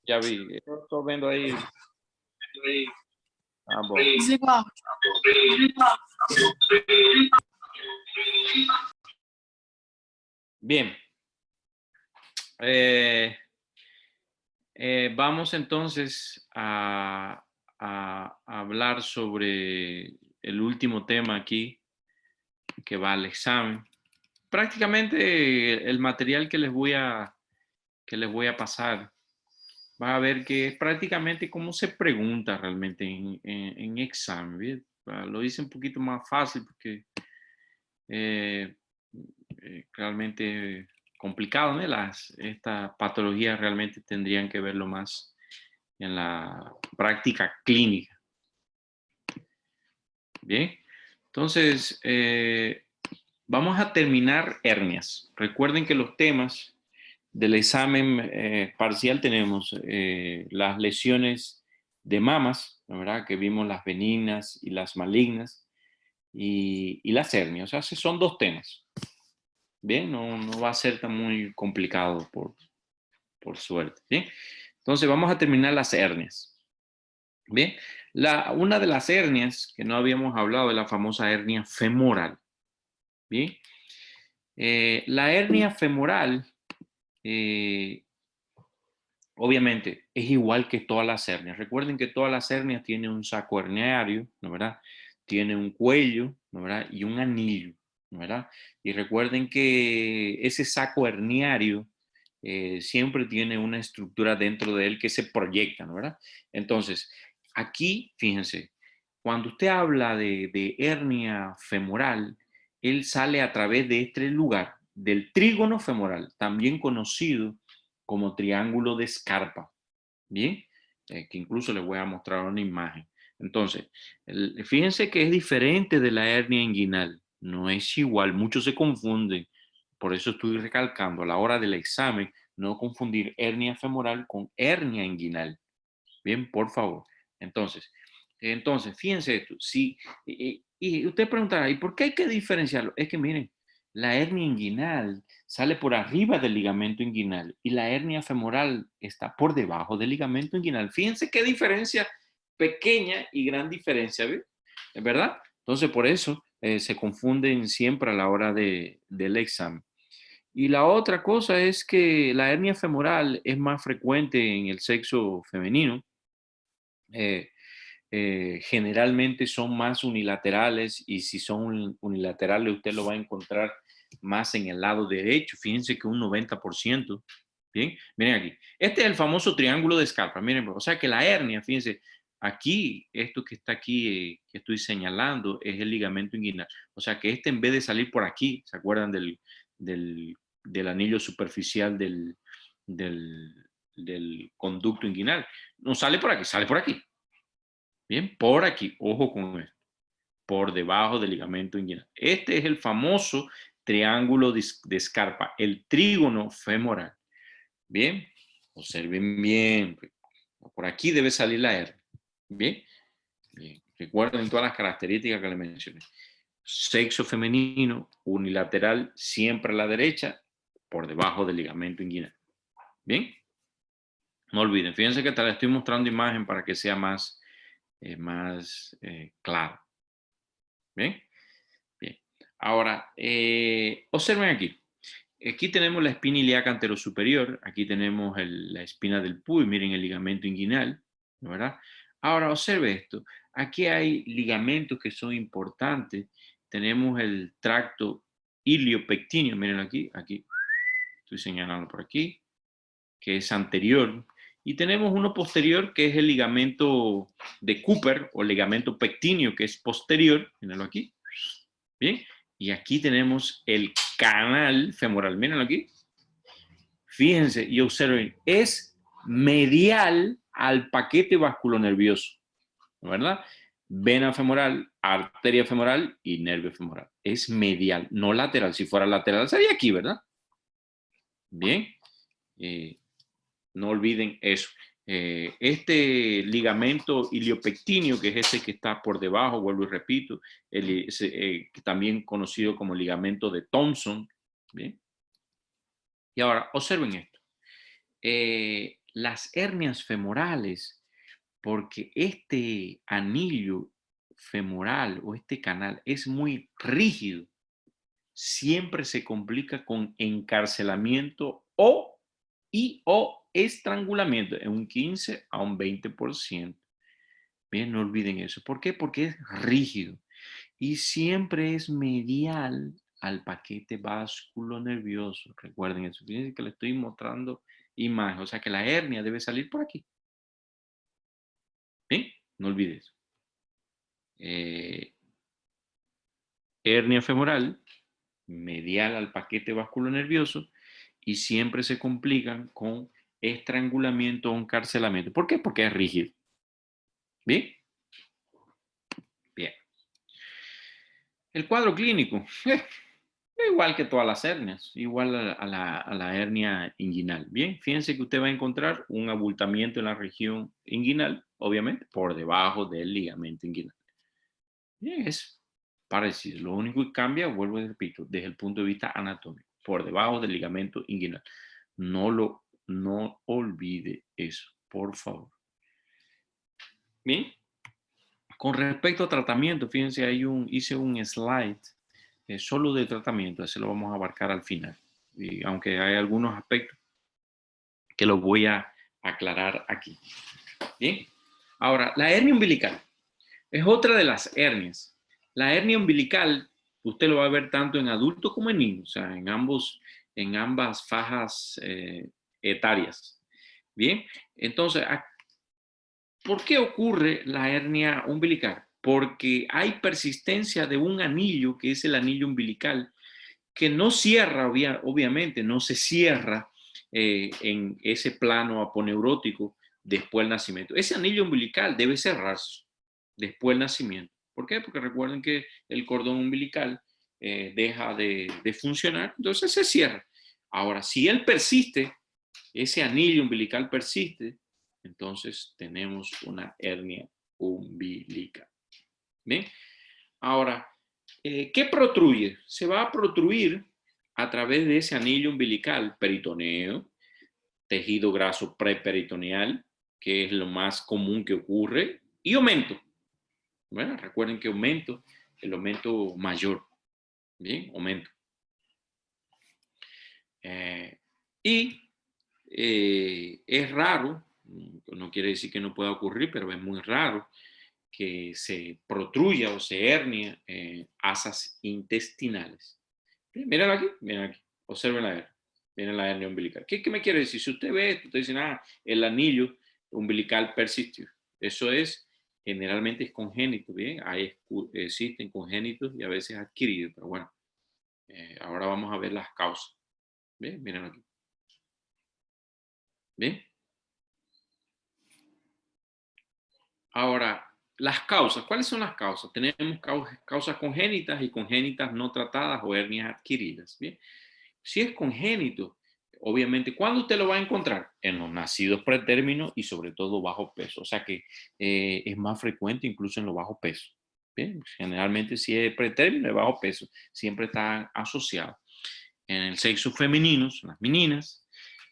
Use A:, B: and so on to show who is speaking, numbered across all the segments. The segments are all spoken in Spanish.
A: Ya vi. Estoy viendo ahí. Ah, bom.
B: Desigual.
A: Bien. Vamos entonces a hablar sobre el último tema aquí que va al examen. Prácticamente el material que les voy a pasar, va a ver que es prácticamente cómo se pregunta realmente en examen. ¿Bien? Lo hice un poquito más fácil porque realmente complicado, ¿no? Estas patologías realmente tendrían que verlo más en la práctica clínica. Bien, entonces vamos a terminar hernias. Recuerden que los temas del examen parcial tenemos las lesiones de mamas, ¿verdad? Que vimos las benignas y las malignas y las hernias. O sea, son dos temas. Bien, no va a ser tan muy complicado por suerte. Bien, entonces vamos a terminar las hernias. Bien, una de las hernias que no habíamos hablado es la famosa hernia femoral. Bien, la hernia femoral obviamente es igual que todas las hernias. Recuerden que todas las hernias tienen un saco herniario, ¿no verdad? Tiene un cuello, ¿no verdad? Y un anillo, ¿no verdad? Y recuerden que ese saco herniario siempre tiene una estructura dentro de él que se proyecta, ¿no verdad? Entonces, aquí, fíjense, cuando usted habla de hernia femoral, él sale a través de este lugar, del trígono femoral, también conocido como triángulo de Scarpa. Bien, que incluso les voy a mostrar una imagen. Entonces, fíjense que es diferente de la hernia inguinal, no es igual, muchos se confunden. Por eso estoy recalcando a la hora del examen, no confundir hernia femoral con hernia inguinal. Bien, por favor. Entonces, fíjense esto. Y usted preguntará, ¿y por qué hay que diferenciarlo? Es que miren, la hernia inguinal sale por arriba del ligamento inguinal y la hernia femoral está por debajo del ligamento inguinal. Fíjense qué diferencia pequeña y gran diferencia, ¿ve? ¿Es verdad? Entonces, por eso se confunden siempre a la hora del examen. Y la otra cosa es que la hernia femoral es más frecuente en el sexo femenino. Generalmente son más unilaterales y si son unilaterales usted lo va a encontrar más en el lado derecho. Fíjense que un 90%. Bien, miren aquí. Este es el famoso triángulo de Scarpa. Miren, o sea que la hernia, fíjense, aquí, esto que está aquí, que estoy señalando, es el ligamento inguinal. O sea que este en vez de salir por aquí, ¿se acuerdan del anillo superficial del conducto inguinal? No sale por aquí, sale por aquí. Bien, por aquí, ojo con esto, por debajo del ligamento inguinal. Este es el famoso triángulo de Scarpa, el trígono femoral. Bien, observen bien, por aquí debe salir la hernia. Bien, bien. Recuerden todas las características que les mencioné. Sexo femenino, unilateral, siempre a la derecha, por debajo del ligamento inguinal. Bien, no olviden, fíjense que te la estoy mostrando imagen para que sea más claro. Bien, bien. Ahora, observen aquí. Aquí tenemos la espina ilíaca anterosuperior, aquí tenemos la espina del puy, miren el ligamento inguinal, ¿verdad? Ahora, observe esto. Aquí hay ligamentos que son importantes. Tenemos el tracto iliopectíneo, miren aquí, estoy señalando por aquí, que es anterior. Y tenemos uno posterior, que es el ligamento de Cooper o ligamento pectíneo, que es posterior, mírenlo aquí. Bien, y aquí tenemos el canal femoral, mírenlo aquí. Fíjense y observen, es medial al paquete vasculonervioso, ¿verdad? Vena femoral, arteria femoral y nervio femoral. Es medial, no lateral. Si fuera lateral, sería aquí, ¿verdad? Bien. No olviden eso. Este ligamento iliopectíneo, que es ese que está por debajo, vuelvo y repito, también conocido como ligamento de Thompson. ¿Bien? Y ahora, observen esto. las hernias femorales, porque este anillo femoral o este canal es muy rígido, siempre se complica con encarcelamiento o estrangulamiento en un 15 a un 20%. Bien, no olviden eso. ¿Por qué? Porque es rígido y siempre es medial al paquete nervioso. Recuerden eso. Fíjense que le estoy mostrando imagen. O sea que la hernia debe salir por aquí. Bien, no olvides. Hernia femoral, medial al paquete nervioso y siempre se complican con estrangulamiento o encarcelamiento. ¿Por qué? Porque es rígido. Bien, bien. El cuadro clínico. Igual que todas las hernias, igual a la hernia inguinal. Bien, fíjense que usted va a encontrar un abultamiento en la región inguinal, obviamente, por debajo del ligamento inguinal. Bien, es parecido. Lo único que cambia, vuelvo y repito, desde el punto de vista anatómico, por debajo del ligamento inguinal. No olvide eso, por favor. Bien, con respecto a tratamiento, fíjense, hice un slide solo de tratamiento, ese lo vamos a abarcar al final. Y aunque hay algunos aspectos que los voy a aclarar aquí. Bien, ahora, la hernia umbilical es otra de las hernias. La hernia umbilical, usted lo va a ver tanto en adultos como en niños, o sea, en ambas fajas etarias. Bien, entonces, ¿por qué ocurre la hernia umbilical? Porque hay persistencia de un anillo, que es el anillo umbilical, que no cierra, obviamente, no se cierra en ese plano aponeurótico después del nacimiento. Ese anillo umbilical debe cerrarse después del nacimiento. ¿Por qué? Porque recuerden que el cordón umbilical deja de funcionar, entonces se cierra. Ahora, si él persiste, ese anillo umbilical persiste, entonces tenemos una hernia umbilical. ¿Bien? Ahora, ¿qué protruye? Se va a protruir a través de ese anillo umbilical, peritoneo, tejido graso preperitoneal, que es lo más común que ocurre, y aumento. Bueno, recuerden que el aumento mayor. Bien, aumento. Y es raro, no quiere decir que no pueda ocurrir, pero es muy raro que se protruya o se hernia asas intestinales. Miren aquí, observen la hernia. Miren la hernia umbilical. ¿Qué me quiere decir? Si usted ve esto, usted dice, el anillo umbilical persistió. Eso es, generalmente es congénito, ¿bien? Existen congénitos y a veces adquiridos, pero bueno, ahora vamos a ver las causas. ¿Bien? Miren aquí. ¿Bien? Ahora, las causas. ¿Cuáles son las causas? Tenemos causas congénitas y congénitas no tratadas o hernias adquiridas. Bien. Si es congénito, obviamente, ¿cuándo usted lo va a encontrar? En los nacidos pretérminos y sobre todo bajo peso. O sea que es más frecuente incluso en los bajos pesos. Bien. Generalmente si es pretérmino y bajo peso, siempre están asociados. En el sexo femenino, son las meninas,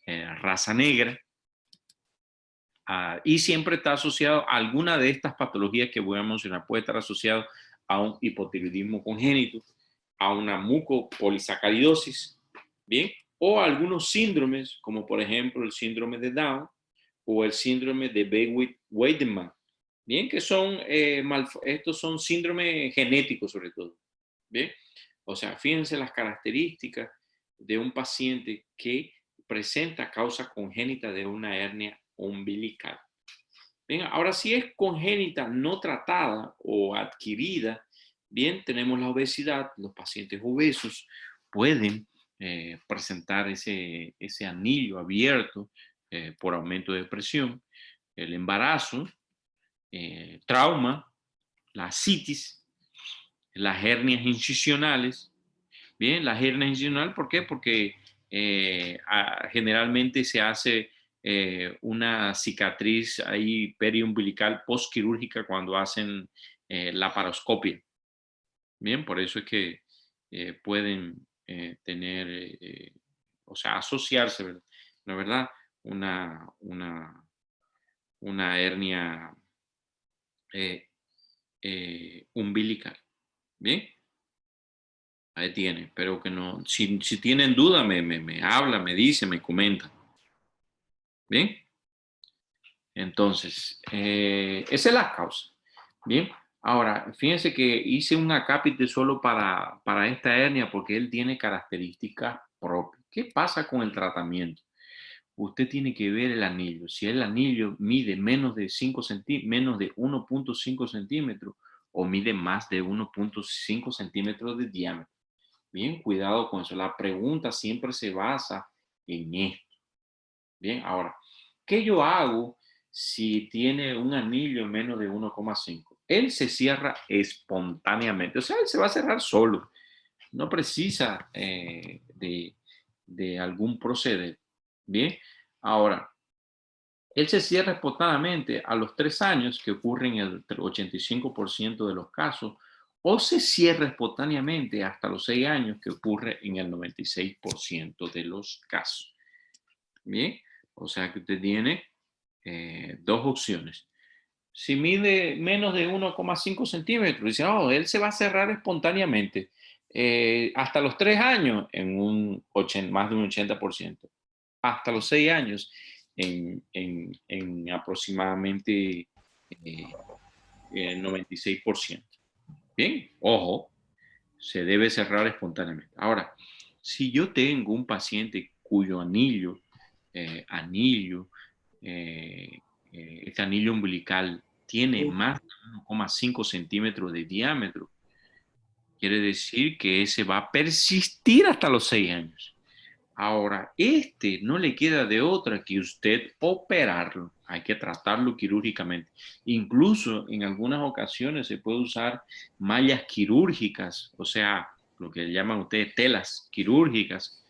A: raza negra, y siempre está asociado a alguna de estas patologías que voy a mencionar. Puede estar asociado a un hipotiroidismo congénito, a una mucopolisacaridosis, ¿bien? O a algunos síndromes, como por ejemplo el síndrome de Down o el síndrome de Weidman, ¿bien? Que son, estos son síndromes genéticos sobre todo, ¿bien? O sea, fíjense las características de un paciente que presenta causa congénita de una hernia umbilical. Bien, ahora si es congénita no tratada o adquirida, bien, tenemos la obesidad. Los pacientes obesos pueden presentar ese anillo abierto por aumento de presión, el embarazo, trauma, la citis, las hernias incisionales. Bien, la hernia incisional, ¿por qué? Porque generalmente se hace una cicatriz ahí periumbilical postquirúrgica cuando hacen la paroscopia. Bien, por eso es que pueden tener, o sea, asociarse, ¿verdad? La verdad, una, una hernia umbilical. Bien, ahí tiene. Pero que no, si tienen duda, me habla, me dice, me comenta. Bien, entonces, esa es la causa. Bien, ahora, fíjense que hice un acápite solo para esta hernia porque él tiene características propias. ¿Qué pasa con el tratamiento? Usted tiene que ver el anillo. Si el anillo mide menos de 1.5 centímetros o mide más de 1.5 centímetros de diámetro. Bien, cuidado con eso. La pregunta siempre se basa en esto. Bien, ahora, ¿qué yo hago si tiene un anillo menos de 1,5? Él se cierra espontáneamente. O sea, él se va a cerrar solo. No precisa de algún proceder. Bien, ahora, él se cierra espontáneamente a los 3 años, que ocurre en el 85% de los casos, o se cierra espontáneamente hasta los 6 años, que ocurre en el 96% de los casos. Bien, o sea que usted tiene dos opciones. Si mide menos de 1,5 centímetros, dice, oh, él se va a cerrar espontáneamente hasta los 3 años en más de un 80%. Hasta los 6 años en aproximadamente el 96%. Bien, ojo, se debe cerrar espontáneamente. Ahora, si yo tengo un paciente cuyo anillo, este anillo umbilical tiene más de 1,5 centímetros de diámetro, quiere decir que ese va a persistir hasta los 6 años. Ahora, no le queda de otra que usted operarlo. Hay que tratarlo quirúrgicamente. Incluso en algunas ocasiones se puede usar mallas quirúrgicas, o sea, lo que llaman ustedes telas quirúrgicas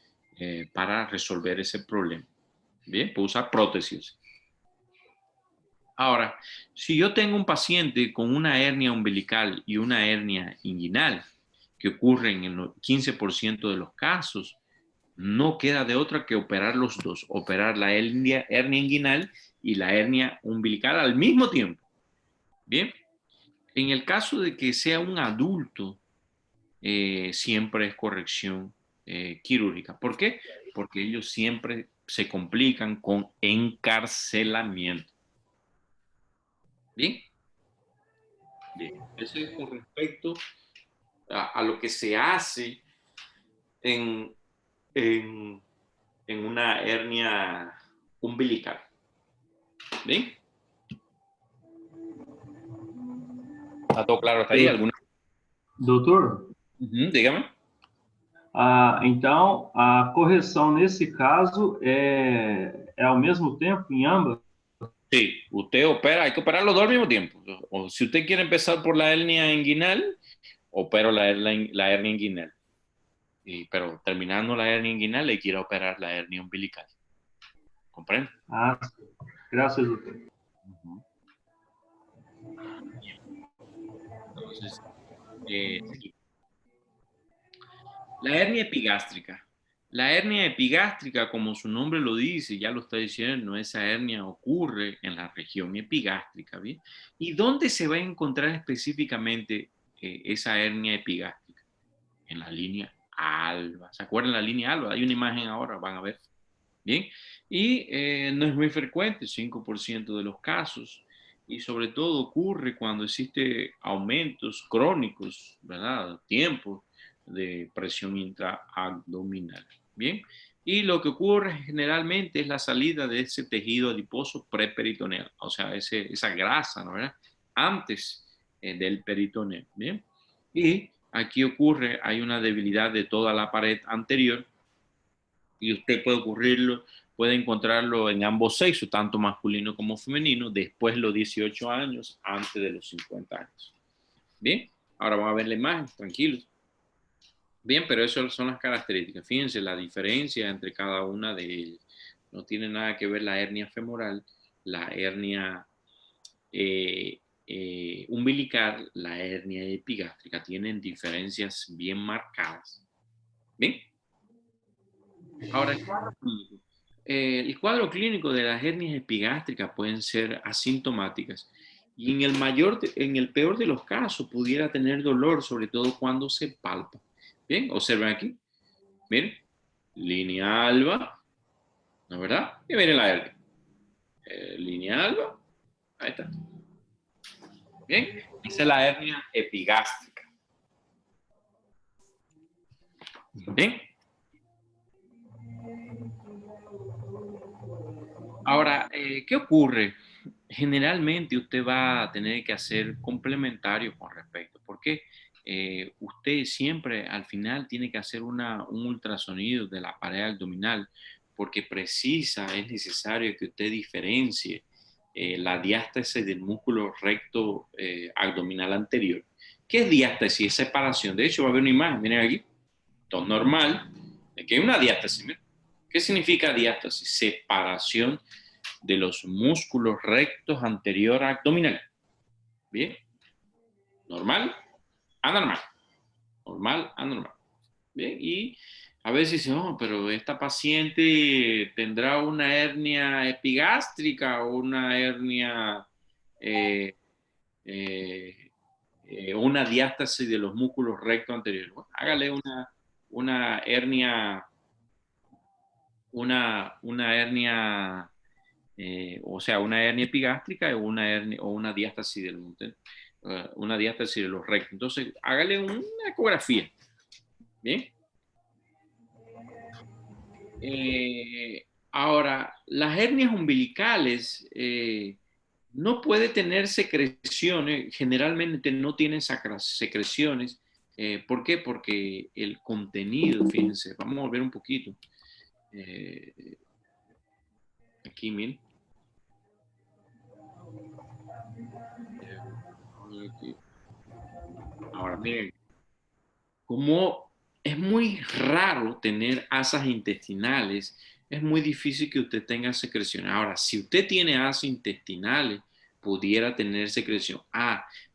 A: para resolver ese problema. Bien, puede usar prótesis. Ahora, si yo tengo un paciente con una hernia umbilical y una hernia inguinal, que ocurre en el 15% de los casos, no queda de otra que operar los dos, operar la hernia inguinal y la hernia umbilical al mismo tiempo. Bien, en el caso de que sea un adulto, siempre es corrección quirúrgica. ¿Por qué? Porque ellos siempre se complican con encarcelamiento. Bien, bien. Eso es con respecto a lo que se hace en, en, en una hernia umbilical. Bien. ¿Está todo claro hasta ahí? ¿Alguna?
B: Doutor,
A: Dígame.
B: então a correção nesse caso é ao mesmo tempo em ambas?
A: Sí, usted opera, hay que operar los dos al mismo tiempo. O si usted quiere empezar por la hernia inguinal, opero la hernia inguinal. Pero terminando la hernia inguinal, le quiero operar la hernia umbilical. ¿Comprende?
B: Ah, graças, doutor.
A: Entonces, la hernia epigástrica. La hernia epigástrica, como su nombre lo dice, ya lo está diciendo, esa hernia ocurre en la región epigástrica, ¿bien? ¿Y dónde se va a encontrar específicamente esa hernia epigástrica? En la línea alba. ¿Se acuerdan la línea alba? Hay una imagen ahora, van a ver. Bien. Y no es muy frecuente, 5% de los casos. Y sobre todo ocurre cuando existe aumentos crónicos, ¿verdad? Tiempo de presión intraabdominal. Bien. Y lo que ocurre generalmente es la salida de ese tejido adiposo preperitoneal, o sea, esa grasa, ¿no? ¿Verdad? Antes del peritoneo. Bien. Y aquí ocurre, hay una debilidad de toda la pared anterior y usted puede encontrarlo en ambos sexos, tanto masculino como femenino, después de los 18 años, antes de los 50 años. Bien, ahora vamos a ver la imagen, tranquilos. Bien, pero esas son las características. Fíjense la diferencia entre cada una de ellas. No tiene nada que ver la hernia femoral, la hernia umbilical, la hernia epigástrica. Tienen diferencias bien marcadas. Bien. Ahora, el cuadro clínico. el cuadro clínico de las hernias epigástricas pueden ser asintomáticas y en el peor de los casos pudiera tener dolor, sobre todo cuando se palpa. Bien, observen aquí. Miren, línea alba, ¿no es verdad? Y miren la hernia. Línea alba, ahí está. Bien, esa es la hernia epigástrica. Bien. Ahora, ¿qué ocurre? Generalmente usted va a tener que hacer complementarios con respecto, porque usted siempre al final tiene que hacer un ultrasonido de la pared abdominal, porque es necesario que usted diferencie la diástasis del músculo recto abdominal anterior. ¿Qué es diástasis? Es separación. De hecho, va a haber una imagen, miren aquí, todo normal, aquí hay una diástasis. Miren. ¿Qué significa diástasis? Separación de los músculos rectos anterior abdominal. Bien, normal, anormal, normal, anormal. Bien, y a veces dice, oh, pero esta paciente tendrá una hernia epigástrica o una hernia, eh, eh, una diástasis de los músculos rectos anteriores. Bueno, hágale una hernia, una hernia o sea, una hernia epigástrica o una diástasis una diástasis de los rectos. Entonces, hágale una ecografía. Bien. Ahora, las hernias umbilicales no puede tener secreciones, generalmente no tienen secreciones. ¿Por qué? Porque el contenido, fíjense, vamos a volver un poquito. Aquí, miren. Ahora, miren, como es muy raro tener asas intestinales, es muy difícil que usted tenga secreción. Ahora, si usted tiene asas intestinales, pudiera tener secreción.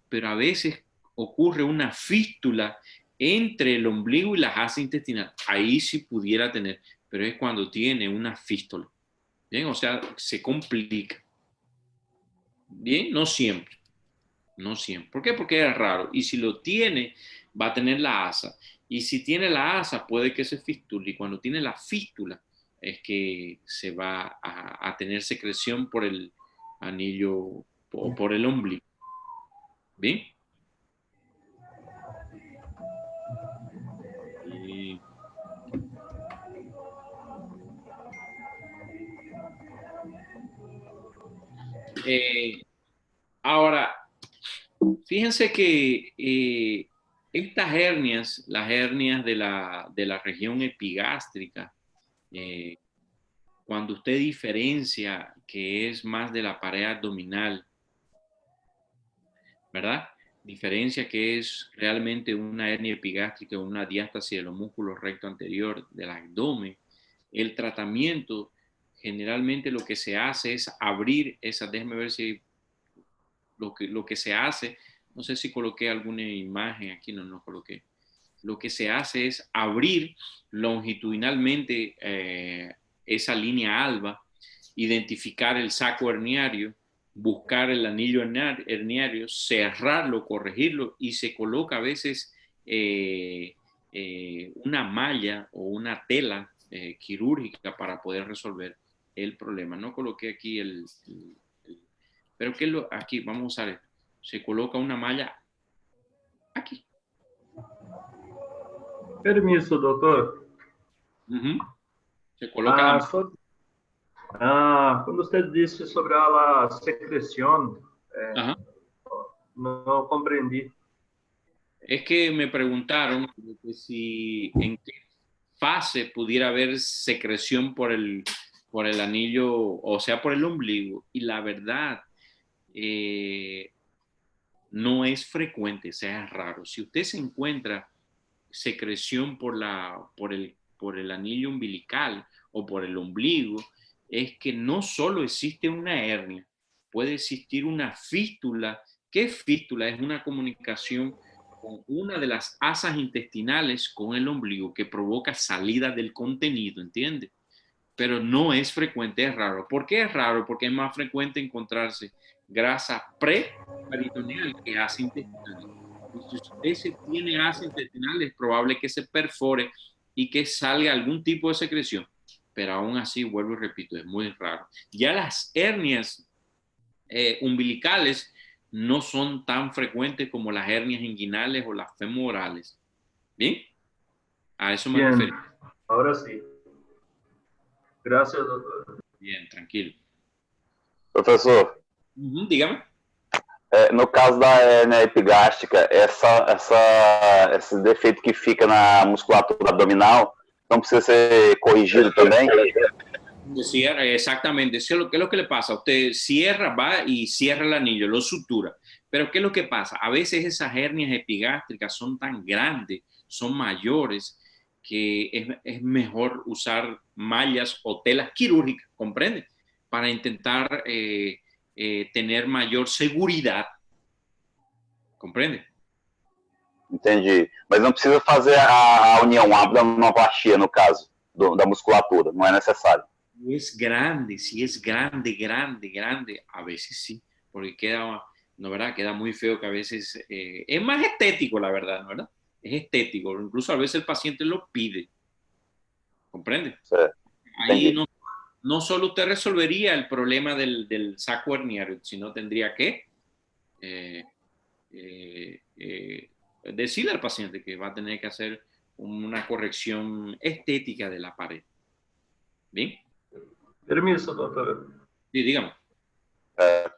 A: Pero a veces ocurre una fístula entre el ombligo y las asas intestinales. Ahí sí pudiera tener, pero es cuando tiene una fístula. Bien, o sea, se complica. Bien, no siempre. No siempre. ¿Por qué? Porque es raro. Y si lo tiene, va a tener la asa. Y si tiene la asa, puede que se fistule. Y cuando tiene la fístula, es que se va a tener secreción por el anillo o por el ombligo. ¿Bien? Y, eh, ahora, fíjense que estas hernias, las hernias de la región epigástrica, eh, cuando usted diferencia que es más de la pared abdominal, ¿verdad? Diferencia que es realmente una hernia epigástrica o una diástasis de los músculos recto anterior del abdomen. El tratamiento, generalmente lo que se hace es abrir esa, déjeme ver si lo que se hace, no sé si coloqué alguna imagen aquí, no coloqué. Lo que se hace es abrir longitudinalmente esa línea alba, identificar el saco herniario, buscar el anillo herniario, cerrarlo, corregirlo y se coloca a veces una malla o una tela quirúrgica para poder resolver el problema. No coloqué aquí pero ¿qué es aquí? Vamos a usar esto. Se coloca una malla aquí.
B: Permiso, doutor.
A: Uh-huh. Se coloca la
B: Ah,
A: malla.
B: quando você disse sobre a secreção,
A: Ajá.
B: não compreendi.
A: Es que me preguntaron que si en qué fase pudiera haber secreción por el anillo, o sea, por el ombligo. Y la verdad, eh, no es frecuente, sea raro. Si usted se encuentra secreción por el anillo umbilical o por el ombligo, es que no solo existe una hernia, puede existir una fístula. ¿Qué fístula? Es una comunicación con una de las asas intestinales con el ombligo que provoca salida del contenido, ¿entiende? pero no es frecuente, es raro. ¿Por qué es raro? Porque es más frecuente encontrarse grasa preperitoneal que asa intestinal. Y si usted se tiene asa intestinal, es probable que se perfore y que salga algún tipo de secreción. Pero aún así, vuelvo y repito, es muy raro. Ya las hernias umbilicales no son tan frecuentes como las hernias inguinales o las femorales. ¿Bien? A eso me
B: Bien,
A: refiero.
B: ahora sí. Gracias, doctor.
A: Bien, tranquilo.
C: Professor,
A: Dígame.
C: no caso da hernia epigástica, esse defeito que fica na musculatura abdominal não precisa ser corrigido também?
A: Cierra, exactamente. ¿Qué es lo que le pasa? Usted cierra, va y cierra el anillo, lo sutura. Pero ¿qué es lo que pasa? A veces esas hernias epigástricas son tan grandes, son mayores, que es mejor usar mallas o telas quirúrgicas, ¿comprende? Para intentar tener mayor seguridad, ¿comprende?
C: Entendi. Mas não precisa fazer a união abdominoplastia, no caso, da musculatura, não é necessário.
A: Si es grande, grande, grande, a veces sí, porque queda, ¿no verdad? Queda muy feo que a veces, es más estético, la verdad, ¿no verdad? Es estético, incluso a veces el paciente lo pide, ¿comprende?
C: Certo.
A: Ahí no solo usted resolvería el problema del saco herniario, sino tendría que eh, decirle al paciente que va a tener que hacer una corrección estética de la pared. ¿Bien?
B: Permisso, doutor.
A: Sí, dígame.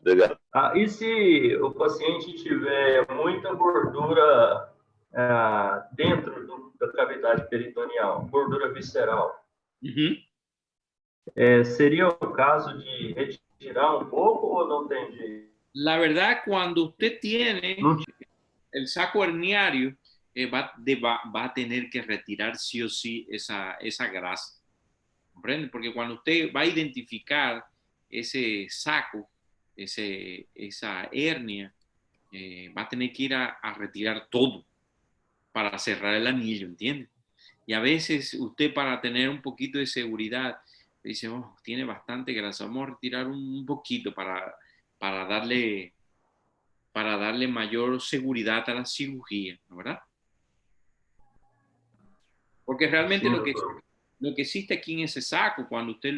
C: Obrigado.
B: E se o paciente tiver muita gordura dentro da cavidade peritoneal, gordura visceral, seria o caso de retirar un poco o no tem jeito?
A: La verdad, cuando usted tiene
B: Não
A: el saco herniario, va a tener que retirar sí o sí esa grasa. ¿Comprende? Porque cuando usted va a identificar ese saco, esa hernia, va a tener que ir a retirar todo para cerrar el anillo, ¿entiende? Y a veces usted, para tener un poquito de seguridad, dice, oh, tiene bastante grasa, vamos a retirar un poquito para darle mayor seguridad a la cirugía, ¿no, verdad? Porque realmente
B: sim,
A: lo que
B: doutor.
A: existe aquí en ese saco, cuando usted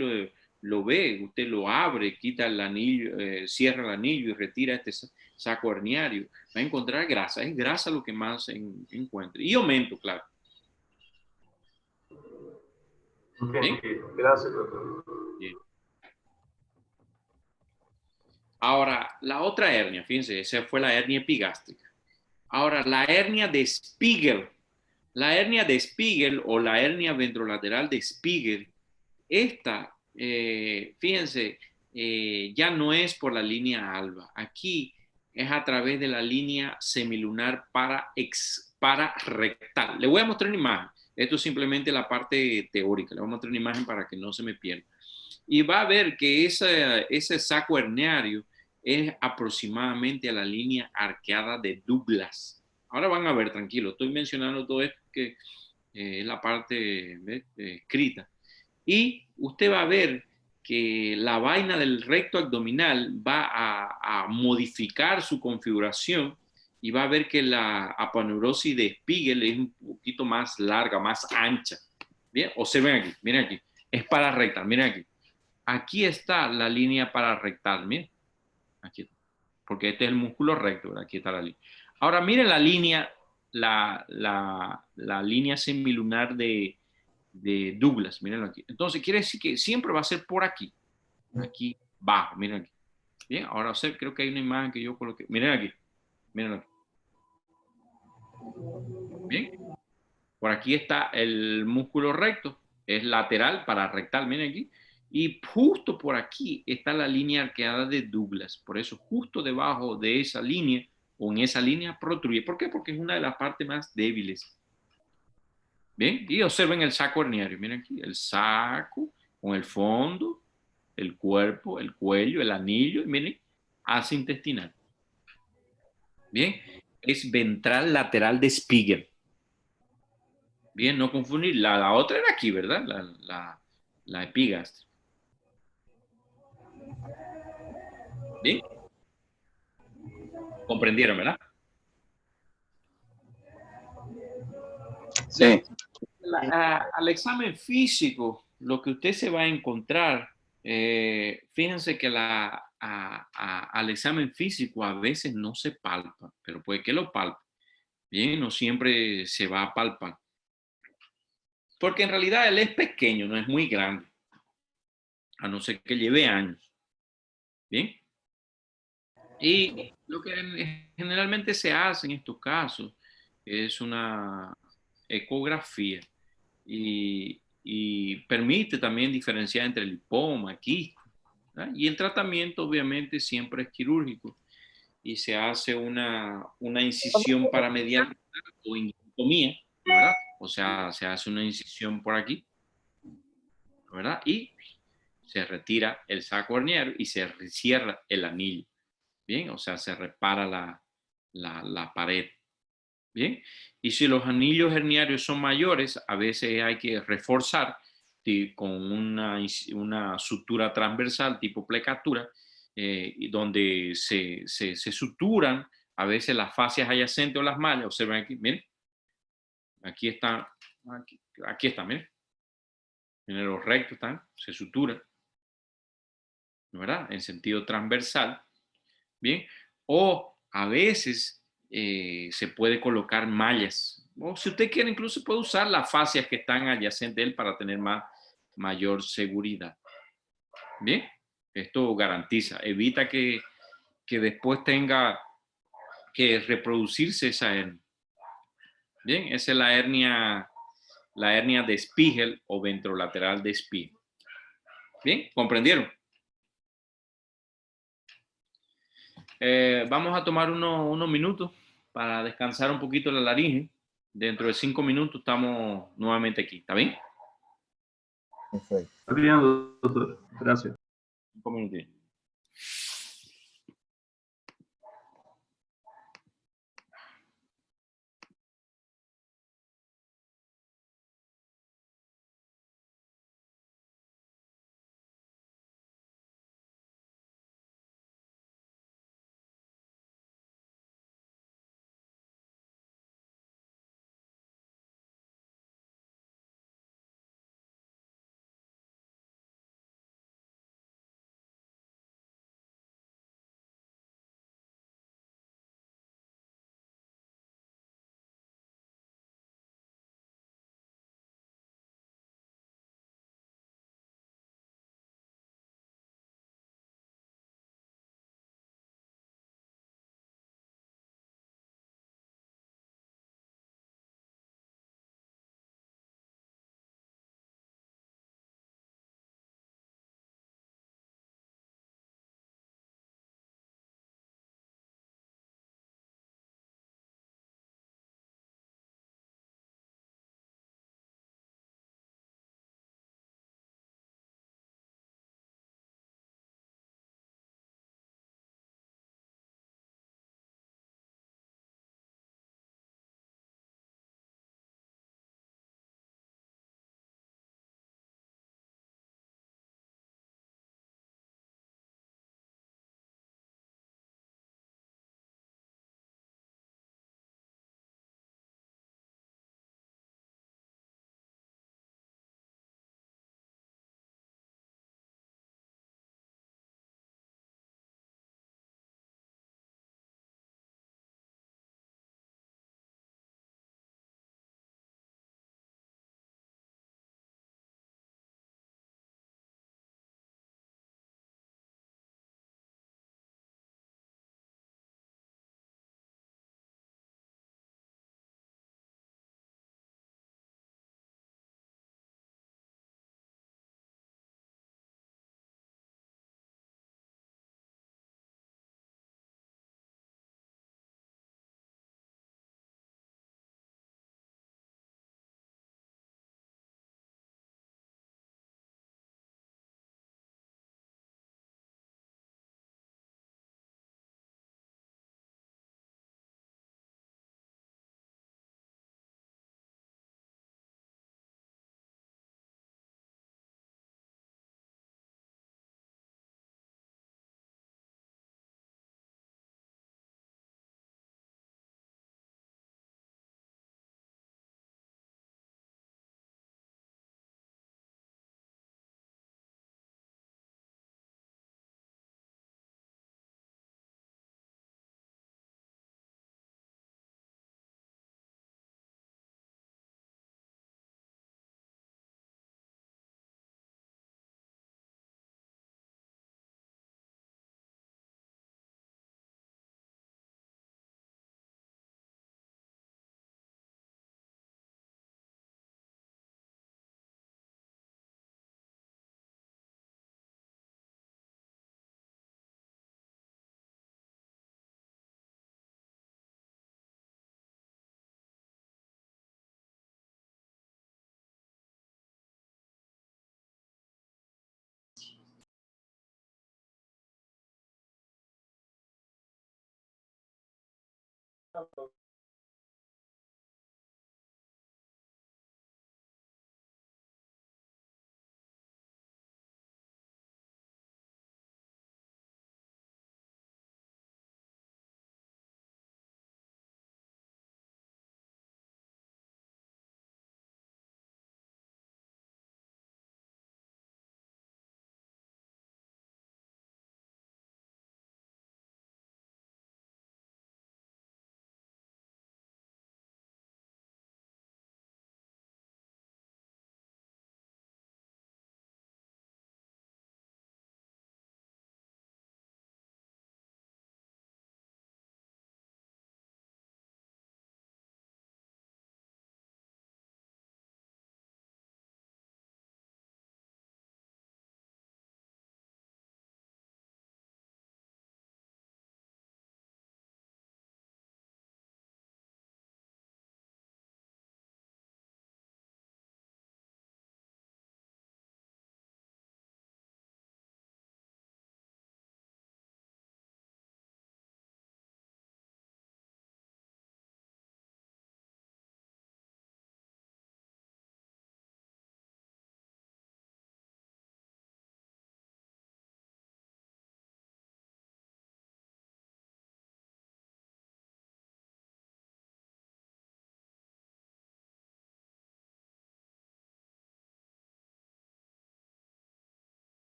A: lo ve, usted lo abre, quita el anillo, cierra el anillo y retira este saco herniario, va a encontrar grasa. Es grasa lo que más encuentra. Y aumento, claro.
B: Entendi.
A: ¿Bien?
B: Graças, doutor.
A: Bien. Ahora, la otra hernia, fíjense, esa fue la hernia epigástrica. Ahora, la hernia de Spiegel. La hernia de Spiegel o la hernia ventrolateral de Spiegel, esta, fíjense, ya no es por la línea alba. Aquí es a través de la línea semilunar para rectal. Le voy a mostrar una imagen. Esto es simplemente la parte teórica. Le voy a mostrar una imagen para que no se me pierda. Y va a ver que ese saco herniario es aproximadamente a la línea arqueada de Douglas. Ahora van a ver, tranquilo, estoy mencionando todo esto que es la parte escrita. Y usted va a ver que la vaina del recto abdominal va a modificar su configuración y va a ver que la aponeurosis de Spiegel es un poquito más larga, más ancha. Bien, observen aquí, miren aquí, es para rectal, miren aquí. Aquí está la línea para rectal, miren, aquí, porque este es el músculo recto, ¿verdad? Aquí está la línea. Ahora miren la línea, la línea semilunar de Douglas, mírenlo aquí. Entonces quiere decir que siempre va a ser por aquí bajo, miren aquí. Bien, ahora creo que hay una imagen que yo coloqué. Miren aquí, miren aquí. Bien, por aquí está el músculo recto, es lateral para rectal, miren aquí. Y justo por aquí está la línea arqueada de Douglas. Por eso justo debajo de esa línea o en esa línea protruye. ¿Por qué? Porque es una de las partes más débiles. Bien, y observen el saco herniario. Miren aquí, el saco con el fondo, el cuerpo, el cuello, el anillo, y miren, asa intestinal. Bien, es ventral lateral de Spiegel. Bien, no confundir. La otra era aquí, ¿verdad? la epigastria. ¿Bien? ¿Comprendieron, verdad?
C: Sim.
A: Al examen físico, lo que usted se va a encontrar, fíjense que al examen físico a veces no se palpa, pero puede que lo palpe. Bien, no siempre se va a palpar. Porque en realidad él es pequeño, no es muy grande, a no ser que lleve años. Bien. Y lo que generalmente se hace en estos casos es una ecografía y permite también diferenciar entre lipoma, quiste, ¿verdad? Y el tratamiento obviamente siempre es quirúrgico y se hace una incisión para mediar o inguinectomía, ¿verdad? O sea, se hace una incisión por aquí, ¿verdad? Y se retira el saco herniario y se cierra el anillo, ¿bien? O sea, se repara la pared, ¿bien? Y si los anillos herniarios son mayores, a veces hay que reforzar con una sutura transversal tipo plecatura, donde se suturan a veces las fascias adyacentes o las mallas. Observen aquí, miren, aquí está, aquí está, miren, miren los rectos están, se suturan, ¿verdad? En sentido transversal, ¿bien? O a veces se puede colocar mallas. O si usted quiere, incluso puede usar las fascias que están adyacentes de él para tener mayor seguridad. Bien, esto garantiza, evita que después tenga que reproducirse esa hernia. Bien, esa es la hernia de Spiegel o ventrolateral de Spiegel. Bien, ¿comprendieron? Vamos a tomar unos minutos para descansar un poquito la laringe. Dentro de 5 minutos estamos nuevamente aquí. ¿Está bien?
D: Perfecto.
B: Está bien, doctor. Gracias.
A: 5 minutos.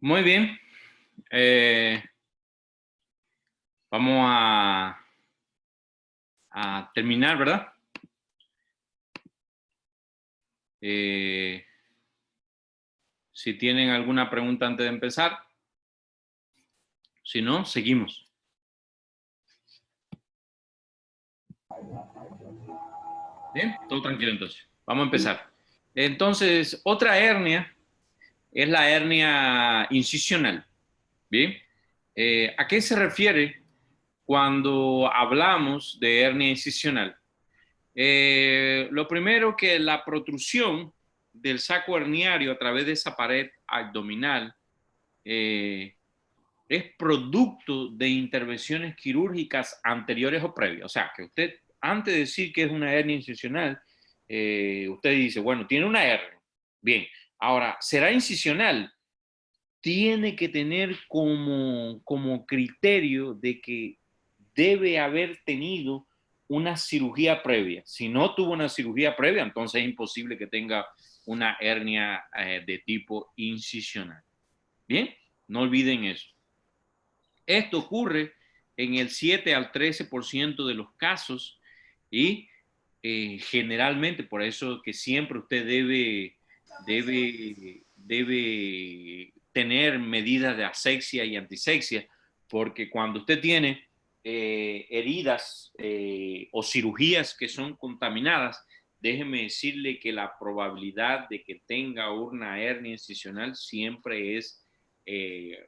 A: Muy bien. Vamos a terminar, ¿verdad? Si tienen alguna pregunta antes de empezar. Si no, seguimos. Bien, todo tranquilo entonces. Vamos a empezar. Entonces, otra hernia es la hernia incisional. Bien. ¿A qué se refiere cuando hablamos de hernia incisional? Lo primero, que la protrusión del saco herniario a través de esa pared abdominal es producto de intervenciones quirúrgicas anteriores o previas. O sea, que usted, antes de decir que es una hernia incisional, usted dice, bueno, tiene una hernia. Bien, ahora, ¿será incisional? Tiene que tener como criterio de que debe haber tenido una cirugía previa. Si no tuvo una cirugía previa, entonces es imposible que tenga una hernia de tipo incisional. Bien, no olviden eso. Esto ocurre en el 7 al 13% de los casos y generalmente, por eso que siempre usted debe tener medidas de asexia y antisexia, porque cuando usted tiene heridas o cirugías que son contaminadas, déjeme decirle que la probabilidad de que tenga una hernia incisional siempre es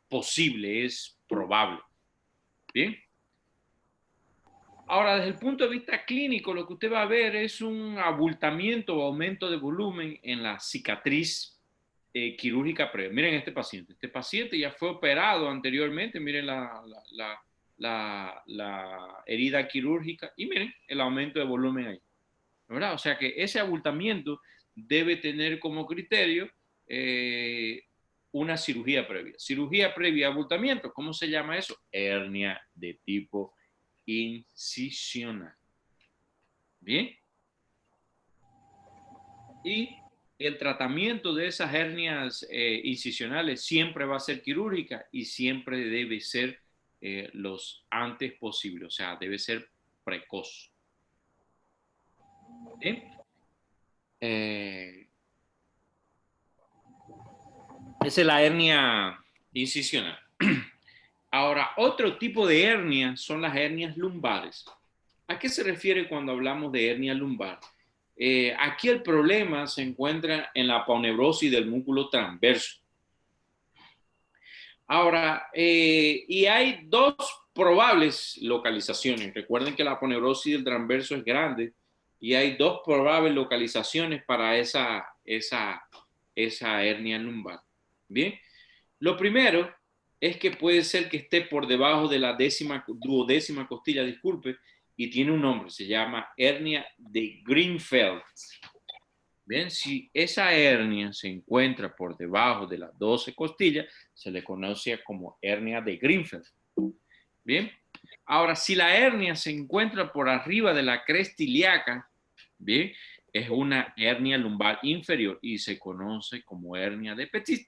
A: posible, es probable. Bien. Ahora, desde el punto de vista clínico, lo que usted va a ver es un abultamiento o aumento de volumen en la cicatriz quirúrgica previa. Miren este paciente. Este paciente ya fue operado anteriormente. Miren la herida quirúrgica y miren el aumento de volumen ahí, ¿verdad? O sea que ese abultamiento debe tener como criterio una cirugía previa. Cirugía previa, abultamiento, ¿cómo se llama eso? Hernia de tipo incisional. Bien. Y el tratamiento de esas hernias incisionales siempre va a ser quirúrgica y siempre debe ser los antes posible, o sea, debe ser precoz. ¿Bien? Esa es la hernia incisional. Ahora, otro tipo de hernia son las hernias lumbares. ¿A qué se refiere cuando hablamos de hernia lumbar? Aquí el problema se encuentra en la aponeurosis del músculo transverso. Ahora, y hay dos probables localizaciones. Recuerden que la aponeurosis del transverso es grande y hay dos probables localizaciones para esa hernia lumbar. Bien, lo primero es que puede ser que esté por debajo de la duodécima costilla, disculpe, y tiene un nombre, se llama hernia de Greenfeld. Bien, si esa hernia se encuentra por debajo de las 12 costillas, se le conoce como hernia de Greenfeld. Bien, ahora si la hernia se encuentra por arriba de la cresta ilíaca, bien, es una hernia lumbar inferior y se conoce como hernia de Petit.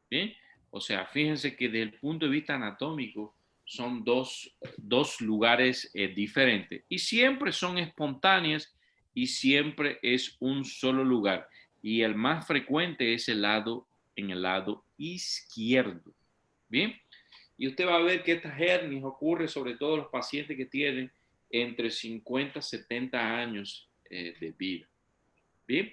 A: Bien, o sea, fíjense que desde el punto de vista anatómico son dos lugares diferentes y siempre son espontáneas y siempre es un solo lugar y el más frecuente es en el lado izquierdo. Bien, y usted va a ver que estas hernias ocurren sobre todo en los pacientes que tienen entre 50 y 70 años de vida. Bien,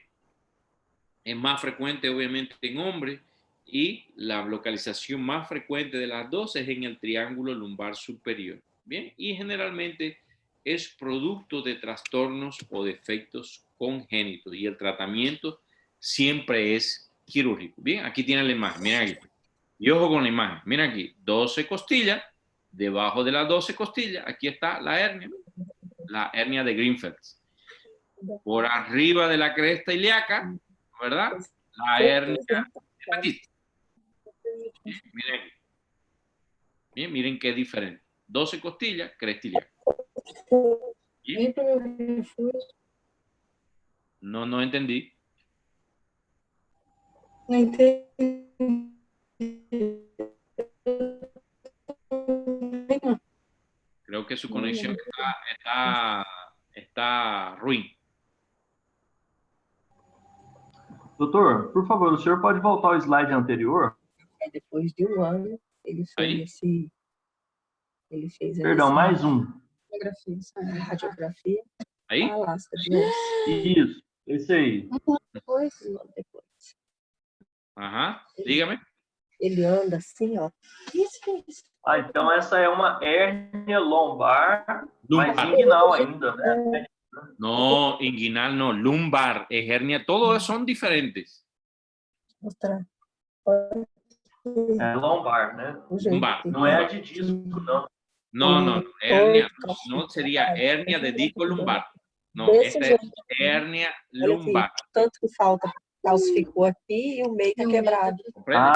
A: es más frecuente obviamente en hombres y la localización más frecuente de las dos es en el triángulo lumbar superior. Bien, y generalmente es producto de trastornos o defectos congénitos y el tratamiento siempre es quirúrgico. Bien, aquí tienen la imagen, miren aquí. Y ojo con la imagen, miren aquí, 12 costillas, debajo de las 12 costillas, aquí está la hernia de Greenfeld. Por arriba de la cresta ilíaca, ¿verdad? La hernia de Petit. Miren, bien, miren qué diferente. 12 costillas, cresta ilíaca. ¿Bien? No entendí.
E: No entendi.
A: Creo que su conexión está ruim.
B: Doutor, por favor, o senhor pode voltar ao slide anterior?
E: Depois de um ano, ele fez
A: Aí?
E: ele fez
B: Perdão, mais um.
E: radiografia.
A: Aí?
E: Lasca de osso.
B: Isso, esse aí.
E: Depois.
A: Aham, dígame.
E: Ele anda assim, ó. Isso.
B: Ah, então essa é uma hérnia lombar, mas inguinal ainda, né?
A: No, inguinal no, lumbar, hernia, todos son diferentes.
E: Mostrar.
B: É lombar, né?
A: Lumbar.
B: Não é a de disco, não.
A: No, hernia, no sería hernia de disco lumbar. No, esta es hernia lumbar.
E: Tanto que falta, calcificou aqui e o meio tá quebrado.
A: ¿Comprende?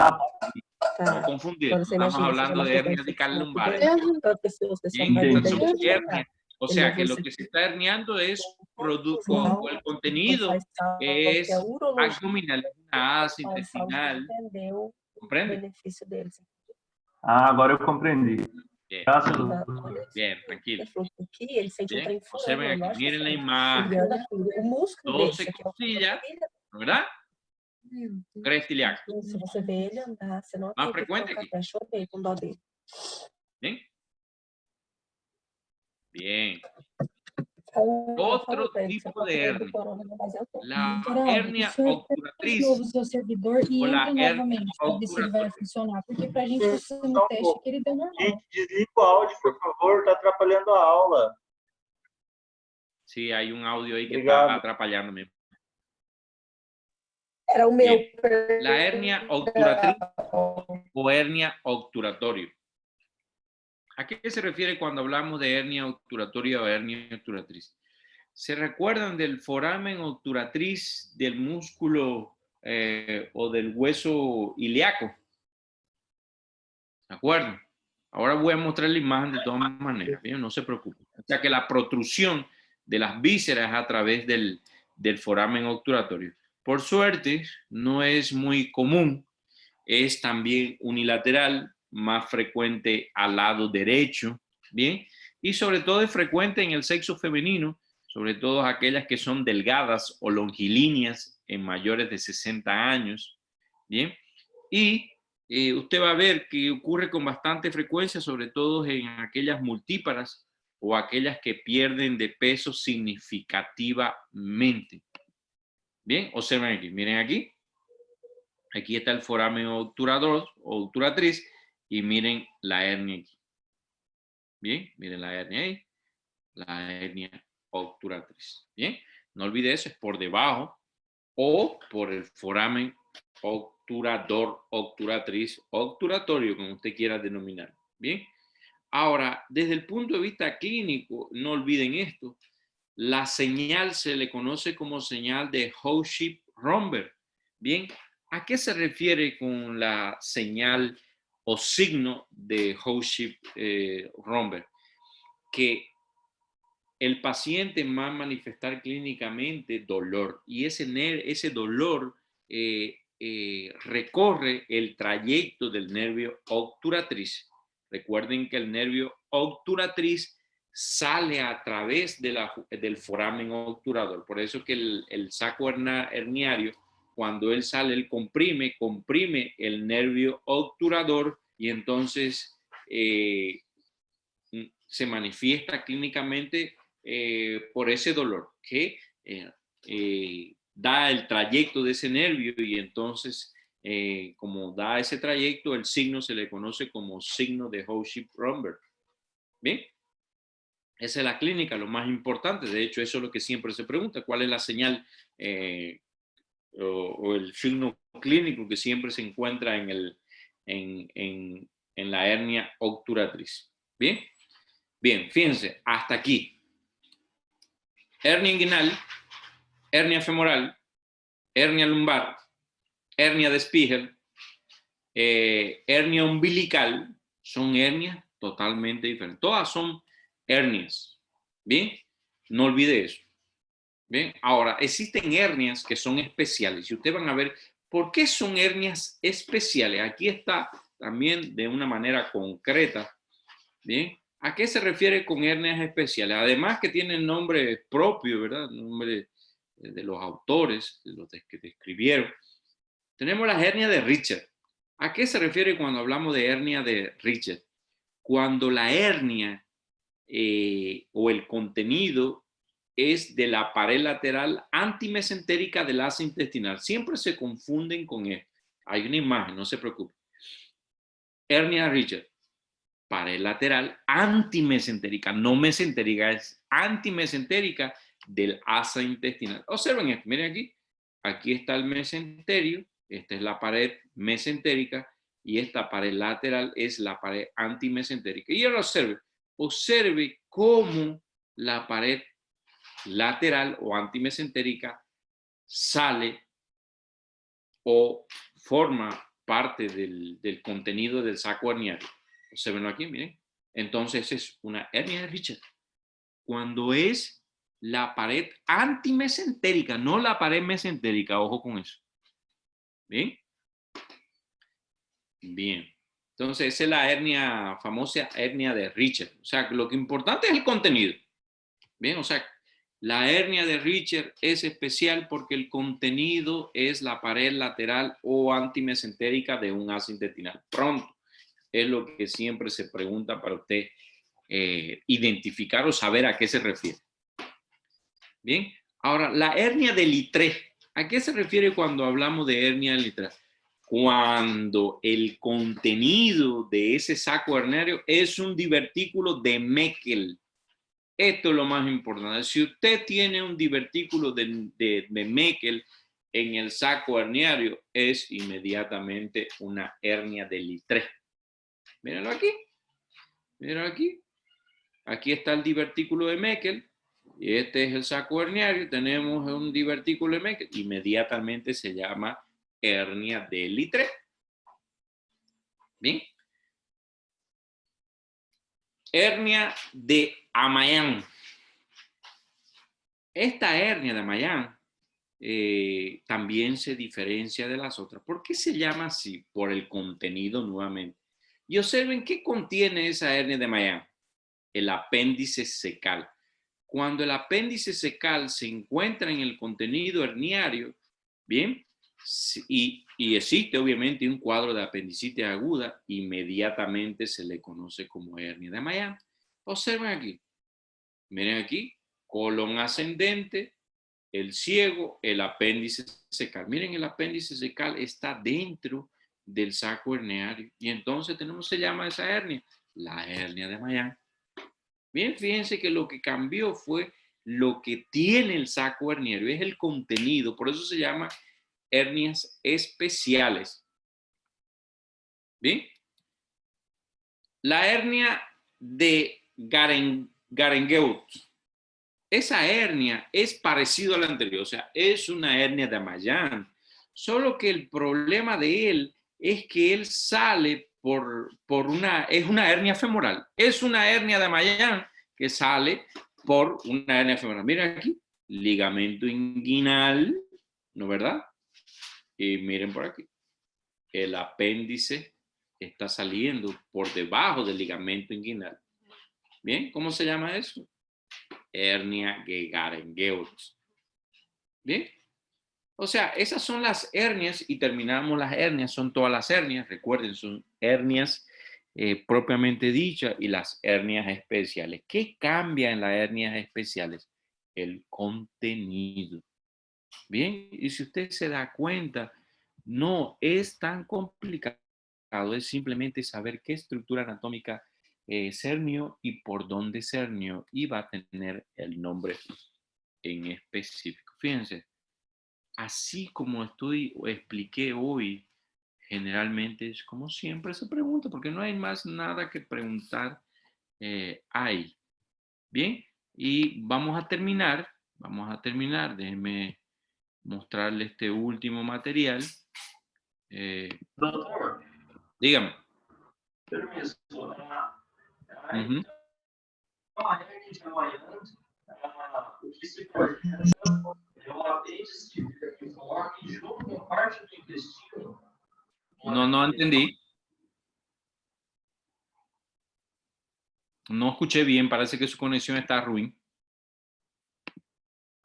E: Tá.
A: No confundir,
E: Agora
A: no
E: você
A: estamos
E: imagina,
A: hablando de hernia discal lumbar.
E: Tanto que se você
A: Bien,
E: vai
A: entonces,
E: entender,
A: hernia, o sea que lo que se está herniando es producto o el contenido es abdominal, una asa intestinal. ¿Comprende?
E: benefício deles.
B: Ah, agora eu compreendi.
A: Bien,
B: Graças a Deus.
A: bien, tranquilo.
E: Ele falou que aqui ele sente um
A: Bien,
E: trem
A: observen
E: furando,
A: aquí, miren la
E: ele
A: imagen.
E: anda tudo. O músculo
A: 12
E: desse aqui, ó,
A: costillas, ¿verdad? Cresta ilíaca.
E: se você vê ele andar, você não
A: Más
E: acredita
A: frecuente
E: que
A: aquí.
E: eu chorei com dó dele.
A: Bien. Bien.
E: Eu
A: Otro
E: falo pra ele,
A: tipo
E: você pode
A: de
E: ter
A: hernia.
E: do corona, mas eu tô.
A: La
F: Geraldo,
A: hernia
F: o senhor
A: obturatriz.
F: novo seu servidor e
A: Ou
F: entra
A: la hernia
F: novamente para ver se ele vai
A: obturatória.
F: funcionar. Porque pra gente fazer um teste que ele deu normal.
G: Gente, desliga o áudio, por favor, tá atrapalhando a aula.
A: Sí, hay un audio ahí que
G: Obrigado.
A: está atrapallándome.
E: Era o meu.
A: Bien. La hernia obturatriz o hernia obturatorio. ¿A qué se refiere cuando hablamos de hernia obturatoria o hernia obturatriz? ¿Se recuerdan del foramen obturatriz del músculo o del hueso ilíaco? ¿De acuerdo? Ahora voy a mostrar la imagen de todas maneras, ¿bien? No se preocupen. O sea que la protrusión de las vísceras a través del foramen obturatorio. Por suerte, no es muy común. Es también unilateral, más frecuente al lado derecho, ¿bien? Y sobre todo es frecuente en el sexo femenino, sobre todo aquellas que son delgadas o longilíneas en mayores de 60 años, ¿bien? Y usted va a ver que ocurre con bastante frecuencia, sobre todo en aquellas multíparas o aquellas que pierden de peso significativamente. Bien, observen aquí, miren aquí. Aquí está el foramen obturador o obturatriz y miren la hernia aquí. Bien, miren la hernia ahí, la hernia obturatriz. Bien, no olvide eso, es por debajo o por el foramen obturador, obturatriz, obturatorio, como usted quiera denominar. Bien, ahora, desde el punto de vista clínico, no olviden esto, la señal se le conoce como señal de Howship-Romberg. Bien, ¿a qué se refiere con la señal o signo de Howship-Romberg? Que el paciente va a manifestar clínicamente dolor y ese dolor recorre el trayecto del nervio obturatriz. Recuerden que el nervio obturatriz sale a través del foramen obturador. Por eso que el saco herniario, cuando él sale, él comprime el nervio obturador y entonces se manifiesta clínicamente por ese dolor que da el trayecto de ese nervio y entonces como da ese trayecto, el signo se le conoce como signo de Howship-Romberg. Bien, esa es la clínica, lo más importante. De hecho, eso es lo que siempre se pregunta, ¿cuál es la señal o el signo clínico que siempre se encuentra en la hernia obturatriz? Bien. Bien, fíjense, hasta aquí. Hernia inguinal, hernia femoral, hernia lumbar, hernia de Spiegel, hernia umbilical, son hernias totalmente diferentes. Todas son hernias. Bien, no olvide eso. Bien, ahora, existen hernias que son especiales. Y ustedes van a ver por qué son hernias especiales. Aquí está también de una manera concreta. Bien. ¿A qué se refiere con hernias especiales? Además que tienen nombre propio, ¿verdad? Nombre de los autores, de los que describieron. Tenemos la hernia de Richter. ¿A qué se refiere cuando hablamos de hernia de Richter? Cuando la hernia o el contenido es de la pared lateral antimesentérica del asa intestinal. Siempre se confunden con esto. Hay una imagen, no se preocupe. Hernia de Richter. Pared lateral antimesentérica, no mesentérica, es antimesentérica del asa intestinal. Observen esto, miren aquí, aquí está el mesenterio, esta es la pared mesentérica y esta pared lateral es la pared antimesentérica. Y ahora observe cómo la pared lateral o antimesentérica sale o forma parte del contenido del saco herniario. Observenlo aquí, miren. Entonces es una hernia de Richter. Cuando es la pared antimesentérica, no la pared mesentérica, ojo con eso. ¿Bien? Bien. Entonces esa es la hernia, famosa hernia de Richter. O sea, lo que importante es el contenido. Bien, o sea, la hernia de Richter es especial porque el contenido es la pared lateral o antimesentérica de un asa intestinal. Pronto. Es lo que siempre se pregunta para usted identificar o saber a qué se refiere. Bien, ahora la hernia de Littré. ¿A qué se refiere cuando hablamos de hernia de Littré? Cuando el contenido de ese saco herniario es un divertículo de Meckel. Esto es lo más importante. Si usted tiene un divertículo de Meckel en el saco herniario, es inmediatamente una hernia de Littré. Mírenlo aquí. Mírenlo aquí. Aquí está el divertículo de Meckel. Y este es el saco herniario. Tenemos un divertículo de Meckel. Inmediatamente se llama hernia de Littré. Bien. Hernia de Amayán. Esta hernia de Amayán también se diferencia de las otras. ¿Por qué se llama así? Por el contenido nuevamente. Y observen qué contiene esa hernia de Amayán. El apéndice secal. Cuando el apéndice secal se encuentra en el contenido herniario, bien, y existe obviamente un cuadro de apendicitis aguda, inmediatamente se le conoce como hernia de Amayán. Observen aquí. Miren aquí, colon ascendente, el ciego, el apéndice secal. Miren, el apéndice secal está dentro del saco herniario. Y entonces se llama esa hernia, la hernia de Mayan. Bien, fíjense que lo que cambió fue lo que tiene el saco herniario, es el contenido. Por eso se llama hernias especiales. Bien. La hernia de Garengeut. Esa hernia es parecido a la anterior, o sea, es una hernia de Mayan, solo que el problema de él es que él sale es una hernia femoral, es una hernia de Mayan que sale por una hernia femoral. Miren aquí, ligamento inguinal, ¿no verdad? Y miren por aquí, el apéndice está saliendo por debajo del ligamento inguinal. Bien, ¿cómo se llama eso? Hernia de Garengeut. Bien, o sea, esas son las hernias y terminamos las hernias, son todas las hernias, recuerden, son hernias propiamente dichas y las hernias especiales. ¿Qué cambia en las hernias especiales? El contenido. Bien, y si usted se da cuenta, no es tan complicado, es simplemente saber qué estructura anatómica hernió y por dónde hernió y va a tener el nombre en específico. Fíjense, así como expliqué hoy, generalmente es como siempre se pregunta, porque no hay más nada que preguntar ahí. Bien, y vamos a terminar, déjenme mostrarle este último material.
B: Doutor,
A: Dígame.
B: permiso.
A: Uhum.
B: A hernia de Mayan, o que se projeta é um apêndice vermiforme junto com parte do intestino.
A: No entendí. No escuché bien, parece que su conexión está ruim.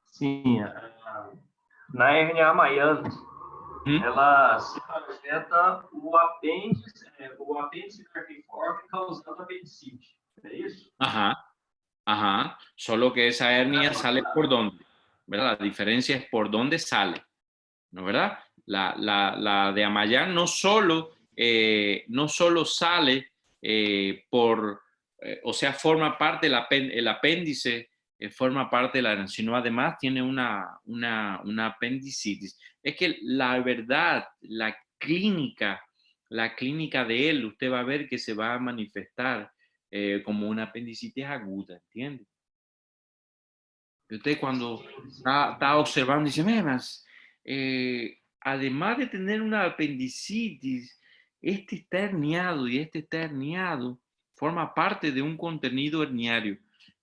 B: Sim, na hernia Mayan, ela se projeta o apêndice vermiforme causando apendicite. É isso?
A: Ajá, ajá. Solo que esa hernia sale por dónde, ¿verdad? La diferencia es por dónde sale, ¿no verdad? La de Amayán no solo sale o sea, forma parte el apéndice, forma parte de la hernia, sino además tiene una apendicitis. Es que la verdad, la clínica de él, usted va a ver que se va a manifestar como una apendicitis aguda, ¿entiende? Y usted cuando está observando dice, más, además de tener una apendicitis, este está herniado y este está herniado, forma parte de un contenido herniario.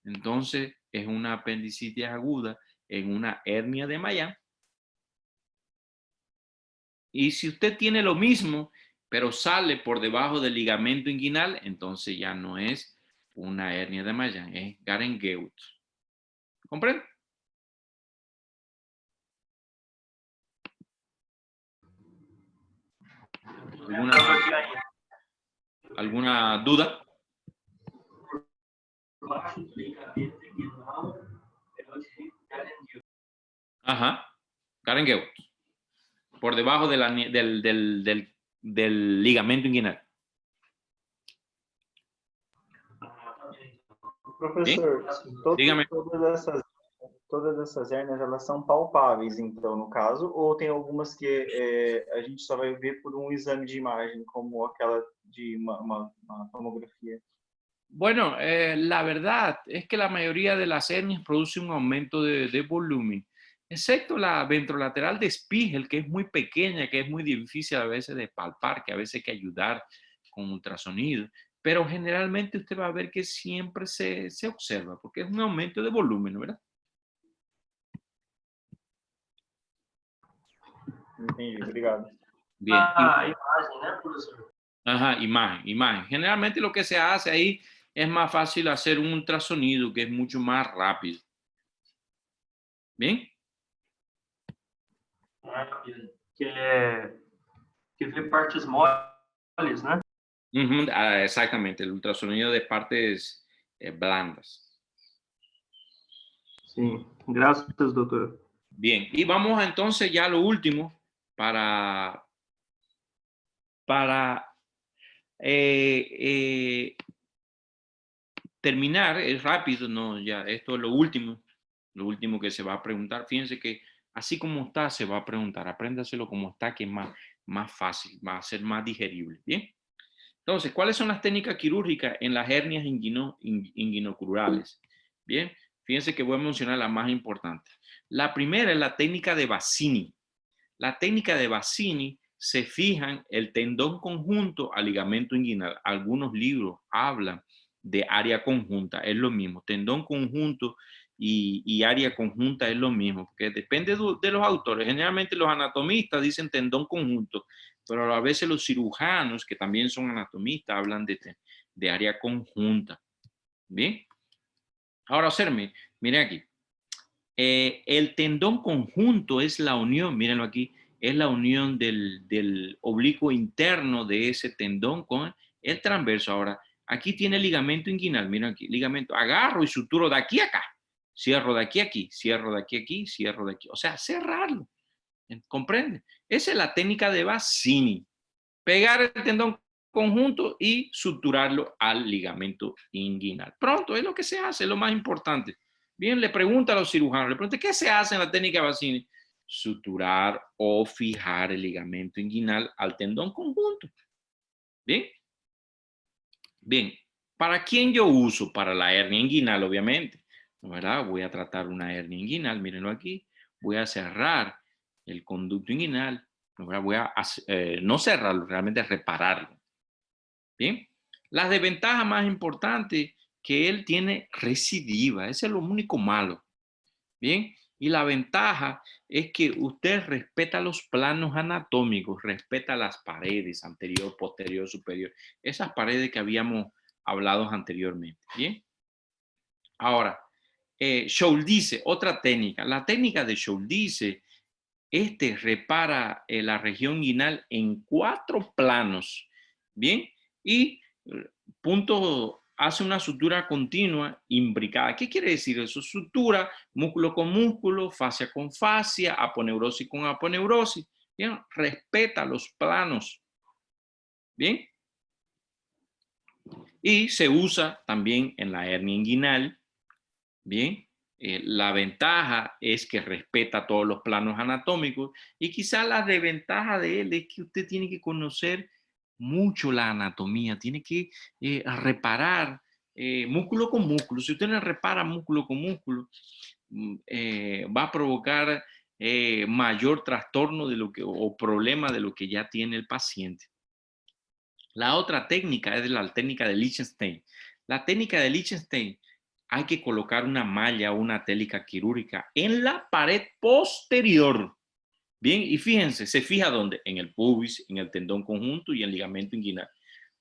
A: Entonces es una apendicitis aguda en una hernia de Mayan. Y si usted tiene lo mismo, pero sale por debajo del ligamento inguinal, entonces ya no es una hernia de Mayan, es Garengeut. ¿Comprende? ¿Alguna duda? Ajá, Garengeut. Por debajo de del ligamento inguinal.
G: Professor,
A: Dígame.
G: todas essas hernias, elas são palpáveis, então, no caso, ou tem algumas que a gente só vai ver por um exame de imagem, como aquela de uma tomografia?
A: Bueno, la verdad es que la mayoría de las hernias produce un aumento de volumen, excepto la ventrolateral de Spiegel, que es muy pequeña, que es muy difícil a veces de palpar, que a veces hay que ayudar con ultrasonido, pero generalmente usted va a ver que siempre se observa, porque es un aumento de volumen, ¿verdad?
G: Entendi, obrigado.
A: Bien.
B: Imagem, né, professor?
A: Ajá, imagen. Generalmente lo que se hace ahí es más fácil hacer un ultrasonido, que es mucho más rápido. ¿Bien?
B: Que vê partes moles, né?
A: Exactamente, el ultrasonido de partes blandas.
B: Sim, graças, doutor.
A: Bien, y vamos entonces ya a lo último para terminar. Es rápido, no, ya esto es lo último que se va a preguntar. Fíjense que así como está, se va a preguntar. Apréndaselo como está, que es más fácil, va a ser más digerible. Bien. Entonces, ¿cuáles son las técnicas quirúrgicas en las hernias inguinocrurales? Bien, fíjense que voy a mencionar las más importantes. La primera es la técnica de Bassini. La técnica de Bassini se fijan el tendón conjunto al ligamento inguinal. Algunos libros hablan de área conjunta, es lo mismo. Tendón conjunto y área conjunta es lo mismo, porque depende de los autores. Generalmente los anatomistas dicen tendón conjunto, pero a veces los cirujanos, que también son anatomistas, hablan de área conjunta. Bien. Ahora observen, miren aquí. El tendón conjunto es la unión, mírenlo aquí, es la unión del oblicuo interno de ese tendón con el transverso. Ahora, aquí tiene ligamento inguinal, miren aquí, ligamento, agarro y suturo de aquí a acá, cierro de aquí a aquí, cierro de aquí a aquí, cierro de aquí, o sea, cerrarlo, ¿comprende? Esa es la técnica de Bassini, pegar el tendón conjunto y suturarlo al ligamento inguinal. Pronto, es lo que se hace, es lo más importante. Bien, le pregunta a los cirujanos, le pregunta, ¿qué se hace en la técnica de Bassini? Suturar o fijar el ligamento inguinal al tendón conjunto. Bien. Bien, ¿para quién yo uso? Para la hernia inguinal, obviamente, ¿verdad? Voy a tratar una hernia inguinal, mírenlo aquí. Voy a cerrar el conducto inguinal, ¿verdad? Voy a no cerrarlo, realmente repararlo. Bien, la desventaja más importante que él tiene recidiva, ese es lo único malo. Bien, y la ventaja es que usted respeta los planos anatómicos, respeta las paredes anterior, posterior, superior, esas paredes que habíamos hablado anteriormente. Bien, ahora, Schuldice, otra técnica, la técnica de Schuldice, repara la región inguinal en 4 planos. Bien, y hace una sutura continua imbricada. ¿Qué quiere decir eso? Sutura músculo con músculo, fascia con fascia, aponeurosis con aponeurosis. Bien, respeta los planos. Bien. Y se usa también en la hernia inguinal. Bien. La ventaja es que respeta todos los planos anatómicos y quizá la desventaja de él es que usted tiene que conocer mucho la anatomía, tiene que reparar músculo con músculo. Si usted no repara músculo con músculo, va a provocar mayor trastorno o problema de lo que ya tiene el paciente. La otra técnica es la técnica de Lichtenstein. La técnica de Lichtenstein, hay que colocar una malla o una télica quirúrgica en la pared posterior. Bien, y fíjense, se fija dónde, en el pubis, en el tendón conjunto y en el ligamento inguinal.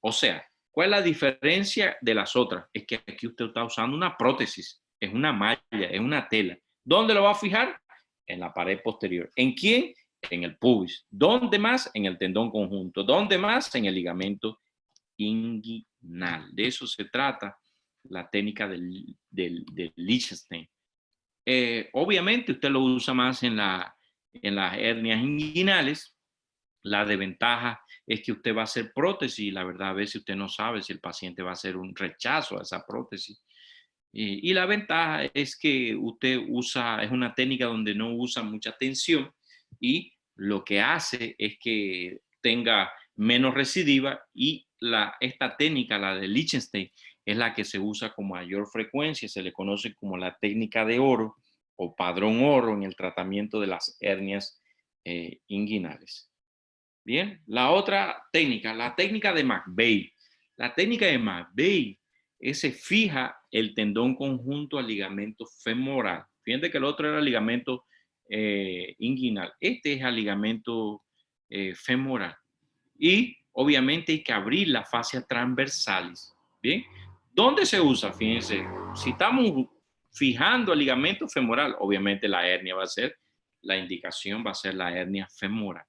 A: O sea, ¿cuál es la diferencia de las otras? Es que aquí usted está usando una prótesis, es una malla, es una tela. ¿Dónde lo va a fijar? En la pared posterior. ¿En quién? En el pubis. ¿Dónde más? En el tendón conjunto. ¿Dónde más? En el ligamento inguinal. De eso se trata la técnica del Lichtenstein. Obviamente usted lo usa más en las hernias inguinales. La desventaja es que usted va a hacer prótesis y la verdad a veces usted no sabe si el paciente va a hacer un rechazo a esa prótesis. Y la ventaja es que usted es una técnica donde no usa mucha tensión y lo que hace es que tenga menos recidiva y esta técnica, la de Lichtenstein, es la que se usa con mayor frecuencia, se le conoce como la técnica de oro o padrón oro en el tratamiento de las hernias inguinales. Bien, la otra técnica, la técnica de McVeigh. La técnica de McVeigh se fija el tendón conjunto al ligamento femoral. Fíjense que el otro era el ligamento inguinal. Este es el ligamento femoral. Y obviamente hay que abrir la fascia transversalis. Bien, ¿dónde se usa? Fíjense, si estamos fijando el ligamento femoral, obviamente la hernia va a ser, la indicación va a ser la hernia femoral.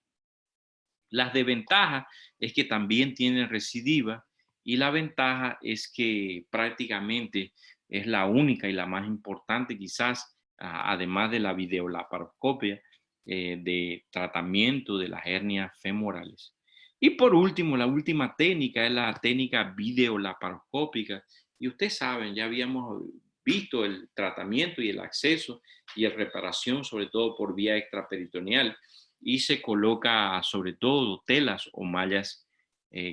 A: Las desventajas es que también tiene recidiva y la ventaja es que prácticamente es la única y la más importante quizás además de la videolaparoscopia, de tratamiento de las hernias femorales. Y por último, la última técnica es la técnica videolaparoscópica. Y ustedes saben, ya habíamos visto el tratamiento y el acceso y la reparación, sobre todo por vía extraperitoneal, y se coloca sobre todo telas o mallas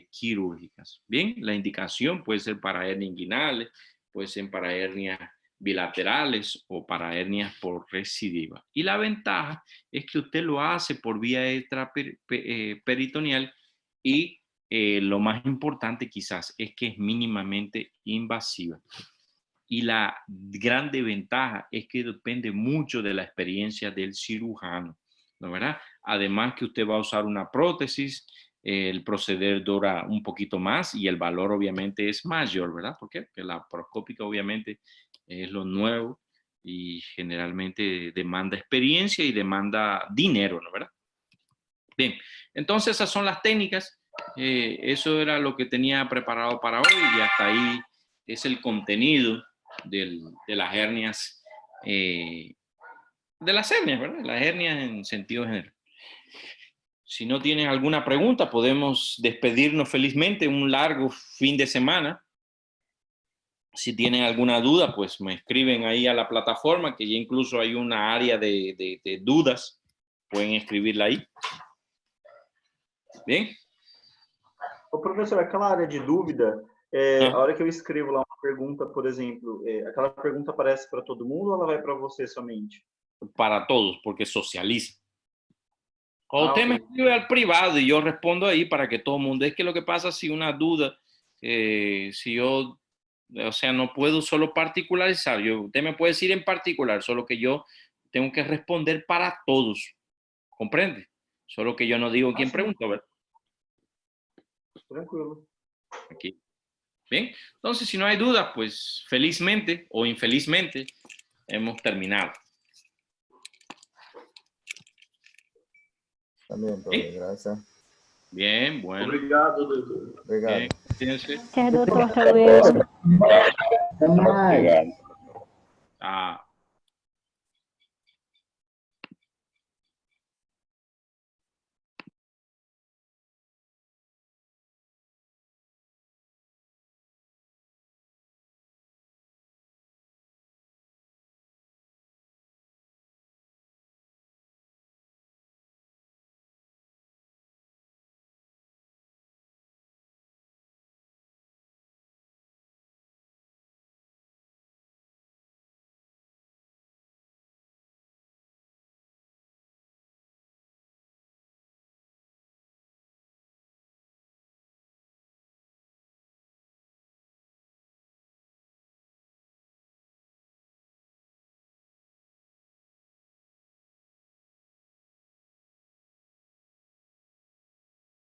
A: quirúrgicas. Bien, la indicación puede ser para hernias inguinales, puede ser para hernias bilaterales o para hernias por recidiva. Y la ventaja es que usted lo hace por vía extraperitoneal y lo más importante quizás es que es mínimamente invasiva. Y la grande ventaja es que depende mucho de la experiencia del cirujano, ¿no, verdad? Además que usted va a usar una prótesis, el proceder dura un poquito más y el valor obviamente es mayor, ¿verdad? ¿Por qué? Porque la laparoscópica obviamente es lo nuevo y generalmente demanda experiencia y demanda dinero, ¿no, verdad? Bien, entonces esas son las técnicas. Eso era lo que tenía preparado para hoy y hasta ahí es el contenido de las hernias, ¿verdad? Las hernias en sentido general. Si no tienen alguna pregunta, podemos despedirnos felizmente, un largo fin de semana. Si tienen alguna duda, pues me escriben ahí a la plataforma, que ya incluso hay una área de dudas. Pueden escribirla ahí. Bien.
G: Ô, professor, aquela área de dúvida, a hora que eu escrevo lá uma pergunta, por exemplo, aquela pergunta aparece para todo mundo ou ela vai para você somente?
A: Para todos, porque socializa. O usted
G: ok.
A: me escribe al privado y yo respondo ahí para que todo el mundo. Es que lo que pasa si una duda, si yo, o sea, no puedo solo particularizar. Usted me puede decir en particular, solo que yo tengo que responder para todos. ¿Comprende? Solo que yo no digo quién pregunta, ¿verdad?
G: Tranquilo.
A: Aquí. Bien, entonces si no hay dudas, pues felizmente o infelizmente hemos terminado.
D: También, profe, gracias.
A: Bien, bueno.
B: Obrigado, doutor.
D: Obrigado.
A: Bien, fíjense.
H: Tchau, doutor. Até luego.
C: Obrigado.
A: Ah,